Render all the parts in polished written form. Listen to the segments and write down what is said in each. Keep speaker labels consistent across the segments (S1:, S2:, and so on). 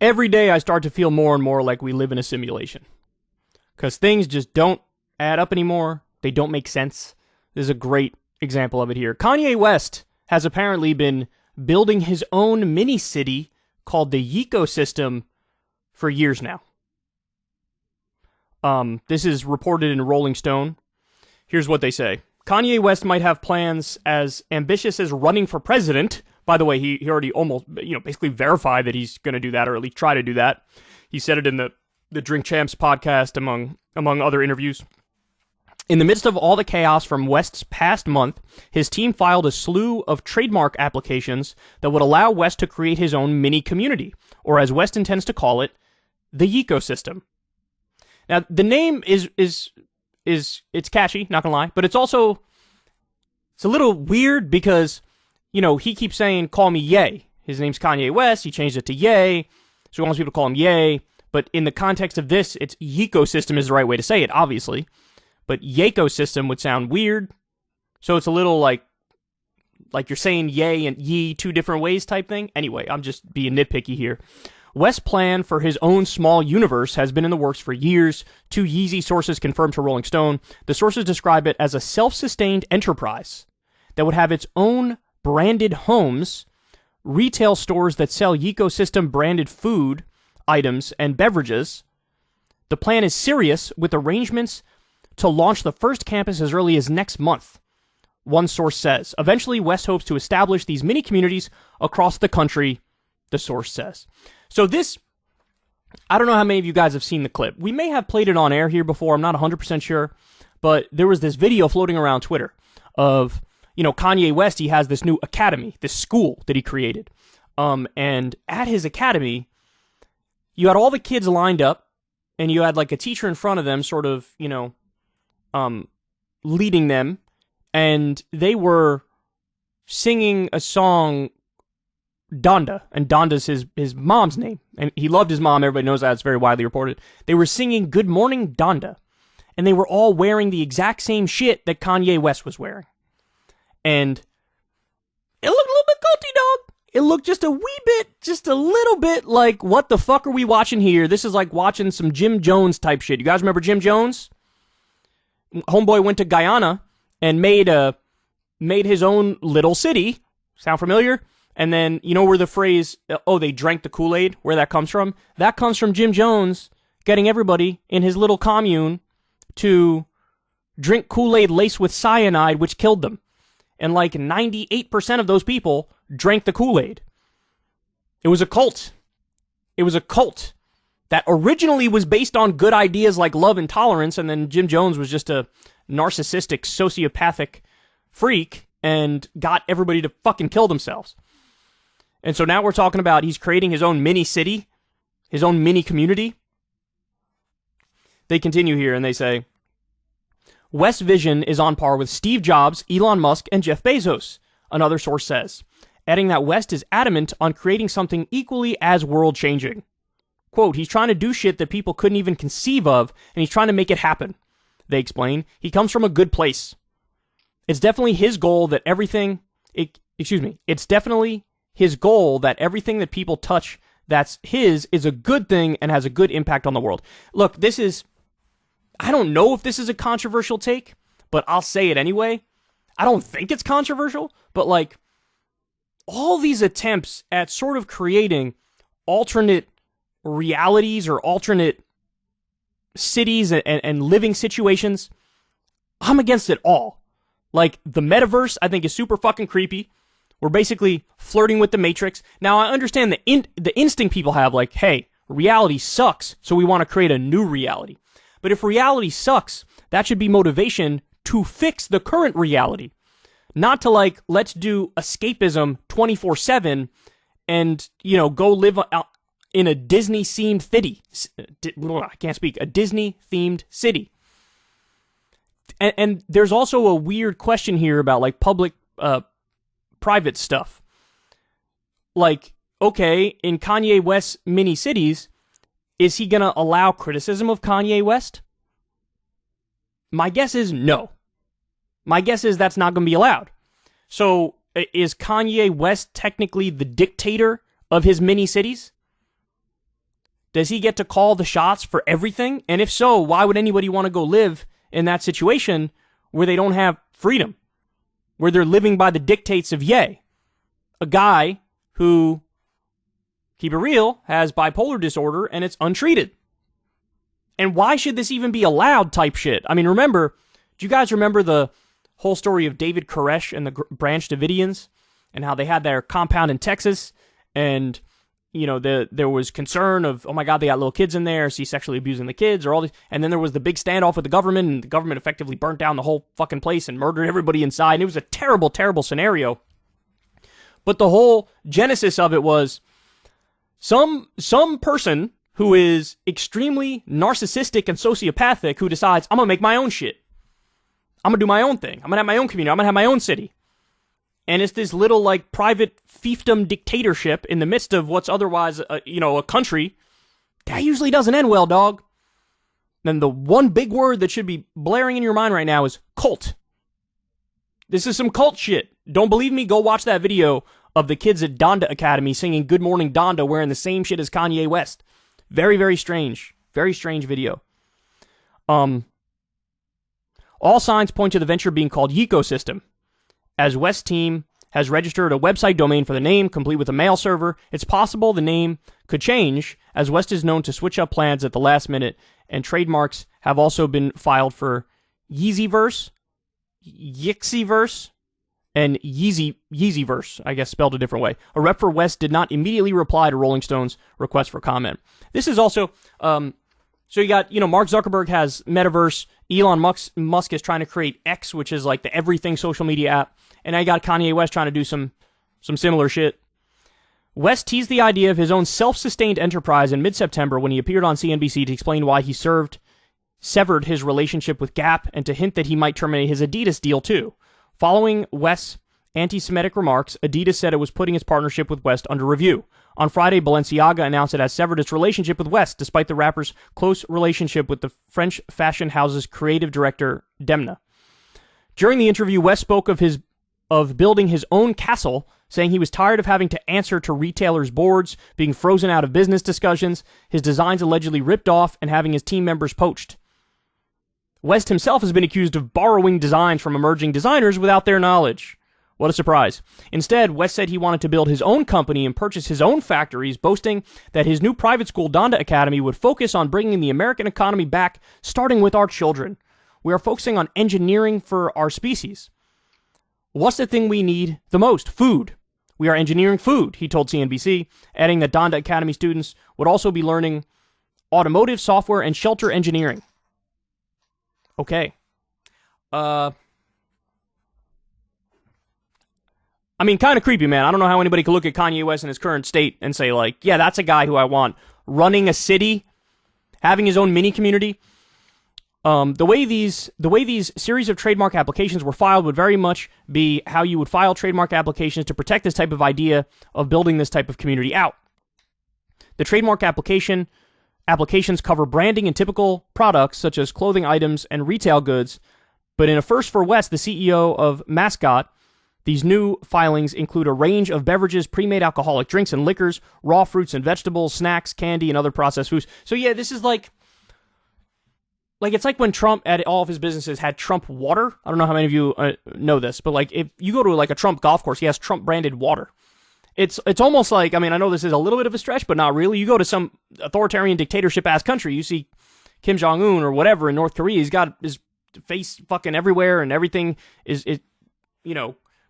S1: every day I start to feel more and more like we live in a simulation. Because things just don't add up anymore. They don't make sense. There's a great example of it here. Kanye West has apparently been building his own mini-city called the Yecosystem for years now. This is reported in Rolling Stone. Here's what they say. Kanye West might have plans as ambitious as running for president. By the way, he already almost, basically verified that he's going to do that, or at least try to do that. He said it in the Drink Champs podcast, among other interviews. In the midst of all the chaos from West's past month, his team filed a slew of trademark applications that would allow West to create his own mini community, or as West intends to call it, the Yecosystem. Now, the name is it's catchy, not gonna lie, but it's a little weird because, he keeps saying, call me Ye. His name's Kanye West, he changed it to Ye, so he wants people to call him Ye, but in the context of this, it's Yecosystem is the right way to say it, obviously, but Yecosystem would sound weird, so it's a little like you're saying Ye and Ye two different ways type thing. Anyway, I'm just being nitpicky here. West's plan for his own small universe has been in the works for years. 2 Yeezy sources confirmed to Rolling Stone. The sources describe it as a self-sustained enterprise that would have its own branded homes, retail stores that sell Yecosystem branded food, items, and beverages. The plan is serious, with arrangements to launch the first campus as early as next month, one source says. Eventually, West hopes to establish these mini communities across the country, the source says. So this, I don't know how many of you guys have seen the clip. We may have played it on air here before, I'm not 100% sure, but there was this video floating around Twitter of, Kanye West, he has this new academy, this school that he created. And at his academy, you had all the kids lined up, and you had like a teacher in front of them sort of, leading them, and they were singing a song, Donda, and Donda's his mom's name, and he loved his mom, everybody knows that, it's very widely reported. They were singing Good Morning Donda, and they were all wearing the exact same shit that Kanye West was wearing. And it looked a little bit culty, dog. It looked just a little bit like, what the fuck are we watching here? This is like watching some Jim Jones type shit. You guys remember Jim Jones? Homeboy went to Guyana and made his own little city. Sound familiar? And then, where the phrase, they drank the Kool-Aid, where that comes from? That comes from Jim Jones getting everybody in his little commune to drink Kool-Aid laced with cyanide, which killed them. And like 98% of those people drank the Kool-Aid. It was a cult. It was a cult that originally was based on good ideas like love and tolerance, and then Jim Jones was just a narcissistic, sociopathic freak and got everybody to fucking kill themselves. And so now we're talking about he's creating his own mini city, his own mini community. They continue here and they say, West's vision is on par with Steve Jobs, Elon Musk, and Jeff Bezos, another source says, adding that West is adamant on creating something equally as world-changing. Quote, he's trying to do shit that people couldn't even conceive of, and he's trying to make it happen. They explain, he comes from a good place. It's definitely his goal that it's definitely his goal that everything that people touch that's his is a good thing and has a good impact on the world. Look, I don't know if this is a controversial take, but I'll say it anyway. I don't think it's controversial, but like, all these attempts at sort of creating alternate realities or alternate cities and living situations, I'm against it all. Like, the metaverse, I think, is super fucking creepy. We're basically flirting with the Matrix. Now, I understand the instinct people have, like, hey, reality sucks, so we want to create a new reality. But if reality sucks, that should be motivation to fix the current reality. Not to, like, let's do escapism 24/7 and, go live in a Disney-themed city. I can't speak. A Disney-themed city. And there's also a weird question here about, like, public-private stuff. Like, okay, in Kanye West's mini-cities, is he going to allow criticism of Kanye West? My guess is no. My guess is that's not going to be allowed. So, is Kanye West technically the dictator of his mini-cities? Does he get to call the shots for everything? And if so, why would anybody want to go live in that situation where they don't have freedom? Where they're living by the dictates of Ye, a guy who, keep it real, has bipolar disorder and it's untreated. And why should this even be allowed type shit? I mean, remember, do you guys remember the whole story of David Koresh and the Branch Davidians and how they had their compound in Texas and, you know, there was concern of, oh my God, they got little kids in there, is he sexually abusing the kids or all this? And then there was the big standoff with the government and the government effectively burnt down the whole fucking place and murdered everybody inside. And it was a terrible, terrible scenario. But the whole genesis of it was some person who is extremely narcissistic and sociopathic who decides, I'm going to make my own shit. I'm going to do my own thing. I'm going to have my own community. I'm going to have my own city. And it's this little, like, private fiefdom dictatorship in the midst of what's otherwise, a country. That usually doesn't end well, dog. Then the one big word that should be blaring in your mind right now is cult. This is some cult shit. Don't believe me? Go watch that video of the kids at Donda Academy singing Good Morning Donda wearing the same shit as Kanye West. Very, very strange. Very strange video. All signs point to the venture being called Yecosystem. As West team has registered a website domain for the name, complete with a mail server, it's possible the name could change, as West is known to switch up plans at the last minute, and trademarks have also been filed for Yeezyverse, Yexiverse, and Yeezyverse, I guess spelled a different way. A rep for West did not immediately reply to Rolling Stone's request for comment. This is also, so you got, Mark Zuckerberg has Metaverse, Elon Musk is trying to create X, which is like the everything social media app, and I got Kanye West trying to do some similar shit. West teased the idea of his own self-sustained enterprise in mid-September when he appeared on CNBC to explain why he severed his relationship with Gap and to hint that he might terminate his Adidas deal too. Following West's anti-Semitic remarks, Adidas said it was putting its partnership with West under review. On Friday, Balenciaga announced it has severed its relationship with West, despite the rapper's close relationship with the French fashion house's creative director, Demna. During the interview, West spoke of building his own castle, saying he was tired of having to answer to retailers' boards, being frozen out of business discussions, his designs allegedly ripped off, and having his team members poached. West himself has been accused of borrowing designs from emerging designers without their knowledge. What a surprise. Instead, West said he wanted to build his own company and purchase his own factories, boasting that his new private school, Donda Academy, would focus on bringing the American economy back, starting with our children. We are focusing on engineering for our species. What's the thing we need the most? Food. We are engineering food, he told CNBC, adding that Donda Academy students would also be learning automotive software and shelter engineering. Okay. I mean, kind of creepy, man. I don't know how anybody could look at Kanye West in his current state and say, like, yeah, that's a guy who I want running a city, having his own mini community. The way these series of trademark applications were filed would very much be how you would file trademark applications to protect this type of idea of building this type of community out. The trademark applications cover branding and typical products such as clothing items and retail goods, but in a first for West, the CEO of Mascot, these new filings include a range of beverages, pre-made alcoholic drinks and liquors, raw fruits and vegetables, snacks, candy, and other processed foods. So yeah, this is like it's like when Trump at all of his businesses had Trump water. I don't know how many of you know this, but like if you go to like a Trump golf course, he has Trump branded water. It's almost like, I mean, I know this is a little bit of a stretch, but not really. You go to some authoritarian dictatorship ass country, you see Kim Jong-un or whatever in North Korea, he's got his face fucking everywhere and everything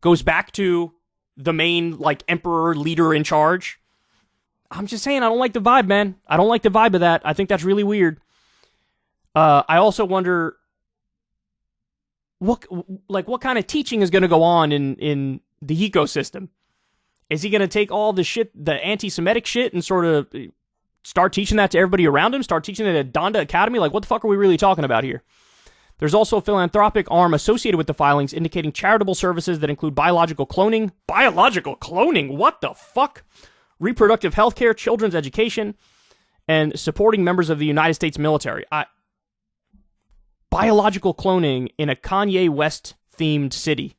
S1: goes back to the main, like, emperor leader in charge. I'm just saying, I don't like the vibe, man. I don't like the vibe of that. I think that's really weird. I also wonder what kind of teaching is going to go on in the ecosystem. Is he going to take all the shit, the anti-Semitic shit, and sort of start teaching that to everybody around him? Start teaching it at Donda Academy? Like, what the fuck are we really talking about here? There's also a philanthropic arm associated with the filings indicating charitable services that include biological cloning. Biological cloning? What the fuck? Reproductive health care, children's education, and supporting members of the United States military. Biological cloning in a Kanye West-themed city.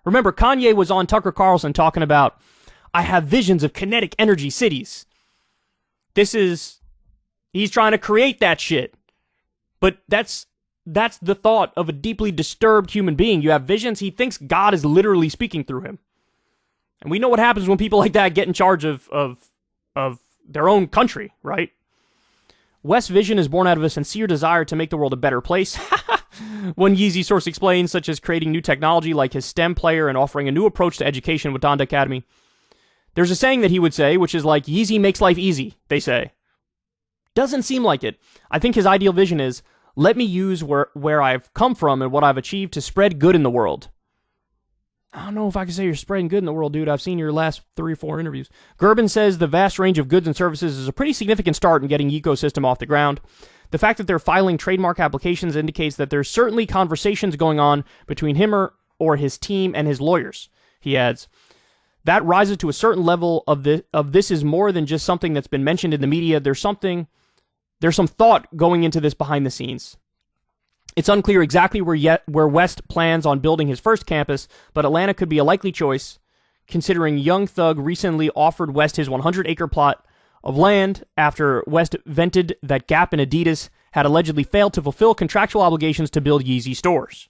S1: Remember, Kanye was on Tucker Carlson talking about, I have visions of kinetic energy cities. He's trying to create that shit. But that's the thought of a deeply disturbed human being. You have visions, he thinks God is literally speaking through him. And we know what happens when people like that get in charge of their own country, right? West's vision is born out of a sincere desire to make the world a better place. One Yeezy source explains, such as creating new technology like his STEM player and offering a new approach to education with Donda Academy. There's a saying that he would say, which is like, Yeezy makes life easy, they say. Doesn't seem like it. I think his ideal vision is, let me use where I've come from and what I've achieved to spread good in the world. I don't know if I can say you're spreading good in the world, dude. I've seen your last 3 or 4 interviews. Gerben says the vast range of goods and services is a pretty significant start in getting Yecosystem off the ground. The fact that they're filing trademark applications indicates that there's certainly conversations going on between him or his team and his lawyers. He adds, that rises to a certain level of this is more than just something that's been mentioned in the media. There's some thought going into this behind the scenes. It's unclear exactly where West plans on building his first campus, but Atlanta could be a likely choice, considering Young Thug recently offered West his 100-acre plot of land after West vented that Gap and Adidas had allegedly failed to fulfill contractual obligations to build Yeezy stores.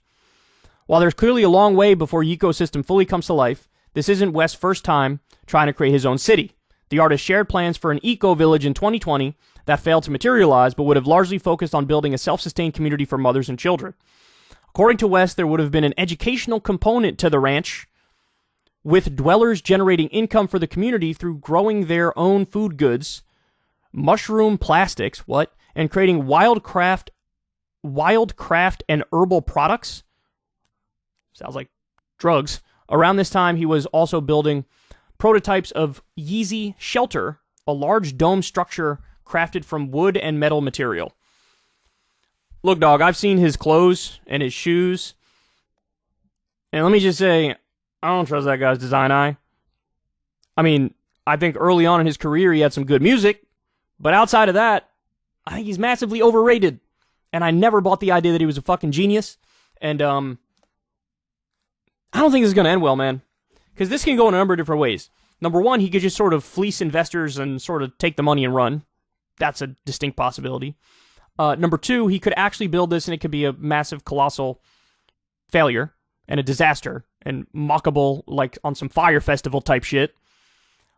S1: While there's clearly a long way before Yecosystem fully comes to life, this isn't West's first time trying to create his own city. The artist shared plans for an eco-village in 2020 that failed to materialize, but would have largely focused on building a self-sustained community for mothers and children. According to West, there would have been an educational component to the ranch, with dwellers generating income for the community through growing their own food goods, mushroom plastics, and creating wildcraft and herbal products. Sounds like drugs. Around this time, he was also building prototypes of Yeezy Shelter, a large dome structure crafted from wood and metal material. Look, dog, I've seen his clothes and his shoes, and let me just say, I don't trust that guy's design eye. I mean, I think early on in his career he had some good music, but outside of that, I think he's massively overrated, and I never bought the idea that he was a fucking genius, and I don't think this is going to end well, man, because this can go in a number of different ways. Number one, he could just sort of fleece investors and sort of take the money and run. That's a distinct possibility. Number two, he could actually build this and it could be a massive, colossal failure and a disaster and mockable, like on some Fire Festival type shit.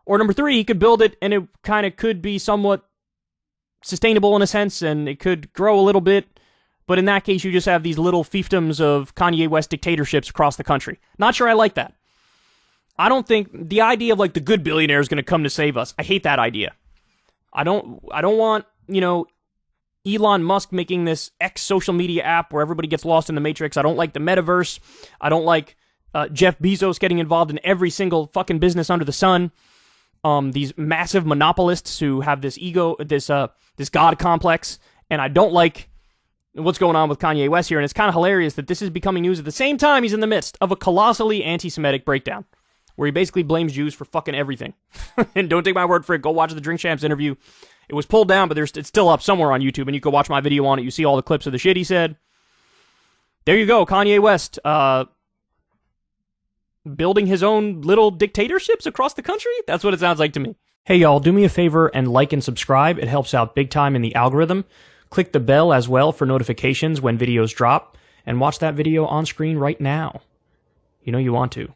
S1: Or number three, he could build it and it kind of could be somewhat sustainable in a sense and it could grow a little bit. But in that case, you just have these little fiefdoms of Kanye West dictatorships across the country. Not sure I like that. I don't think the idea of like the good billionaire is going to come to save us. I hate that idea. I don't want, Elon Musk making this X social media app where everybody gets lost in the Matrix. I don't like the metaverse. I don't like Jeff Bezos getting involved in every single fucking business under the sun. These massive monopolists who have this ego, this God complex. And I don't like what's going on with Kanye West here. And it's kind of hilarious that this is becoming news at the same time he's in the midst of a colossally anti-Semitic breakdown, where he basically blames Jews for fucking everything. And don't take my word for it. Go watch the Drink Champs interview. It was pulled down, but it's still up somewhere on YouTube, and you can watch my video on it. You see all the clips of the shit he said. There you go, Kanye West, building his own little dictatorships across the country? That's what it sounds like to me. Hey, y'all, do me a favor and like and subscribe. It helps out big time in the algorithm. Click the bell as well for notifications when videos drop, and watch that video on screen right now. You know you want to.